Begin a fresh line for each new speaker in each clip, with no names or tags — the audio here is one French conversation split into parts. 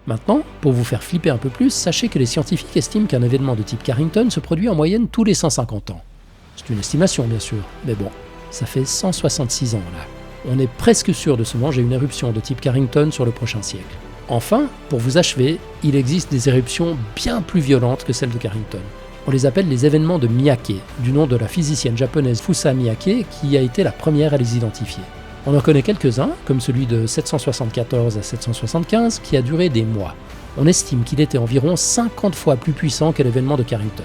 Maintenant, pour vous faire flipper un peu plus, sachez que les scientifiques estiment qu'un événement de type Carrington se produit en moyenne tous les 150 ans. C'est une estimation bien sûr, mais bon, ça fait 166 ans là. On est presque sûr de se manger une éruption de type Carrington sur le prochain siècle. Enfin, pour vous achever, il existe des éruptions bien plus violentes que celles de Carrington. On les appelle les événements de Miyake, du nom de la physicienne japonaise Fusa Miyake qui a été la première à les identifier. On en connaît quelques-uns, comme celui de 774 à 775, qui a duré des mois. On estime qu'il était environ 50 fois plus puissant que l'événement de Carrington.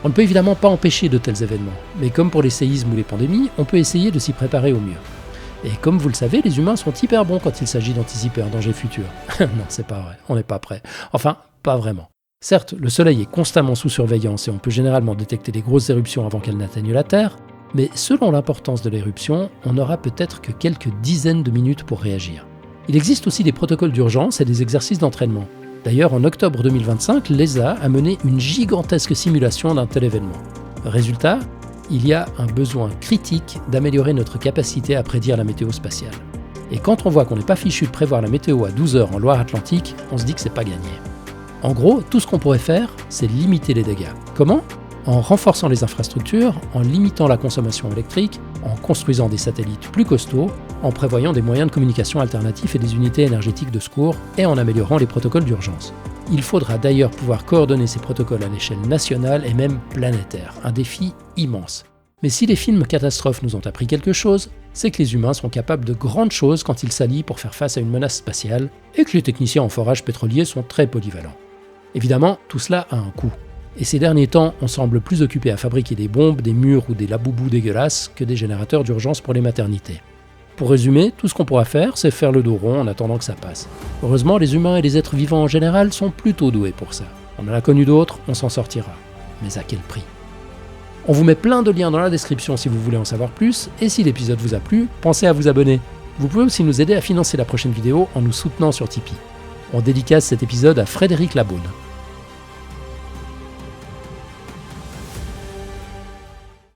On ne peut évidemment pas empêcher de tels événements, mais comme pour les séismes ou les pandémies, on peut essayer de s'y préparer au mieux. Et comme vous le savez, les humains sont hyper bons quand il s'agit d'anticiper un danger futur. Non, c'est pas vrai, on n'est pas prêt. Enfin, pas vraiment. Certes, le Soleil est constamment sous surveillance et on peut généralement détecter les grosses éruptions avant qu'elles n'atteignent la Terre, mais selon l'importance de l'éruption, on n'aura peut-être que quelques dizaines de minutes pour réagir. Il existe aussi des protocoles d'urgence et des exercices d'entraînement. D'ailleurs, en octobre 2025, l'ESA a mené une gigantesque simulation d'un tel événement. Résultat, il y a un besoin critique d'améliorer notre capacité à prédire la météo spatiale. Et quand on voit qu'on n'est pas fichu de prévoir la météo à 12 heures en Loire-Atlantique, on se dit que c'est pas gagné. En gros, tout ce qu'on pourrait faire, c'est limiter les dégâts. Comment ? En renforçant les infrastructures, en limitant la consommation électrique, en construisant des satellites plus costauds, en prévoyant des moyens de communication alternatifs et des unités énergétiques de secours, et en améliorant les protocoles d'urgence. Il faudra d'ailleurs pouvoir coordonner ces protocoles à l'échelle nationale et même planétaire, un défi immense. Mais si les films catastrophes nous ont appris quelque chose, c'est que les humains sont capables de grandes choses quand ils s'allient pour faire face à une menace spatiale, et que les techniciens en forage pétrolier sont très polyvalents. Évidemment, tout cela a un coût. Et ces derniers temps, on semble plus occupé à fabriquer des bombes, des murs ou des laboubous dégueulasses que des générateurs d'urgence pour les maternités. Pour résumer, tout ce qu'on pourra faire, c'est faire le dos rond en attendant que ça passe. Heureusement, les humains et les êtres vivants en général sont plutôt doués pour ça. On en a connu d'autres, on s'en sortira. Mais à quel prix ? On vous met plein de liens dans la description si vous voulez en savoir plus, et si l'épisode vous a plu, pensez à vous abonner. Vous pouvez aussi nous aider à financer la prochaine vidéo en nous soutenant sur Tipeee. On dédicace cet épisode à Frédéric Labaune.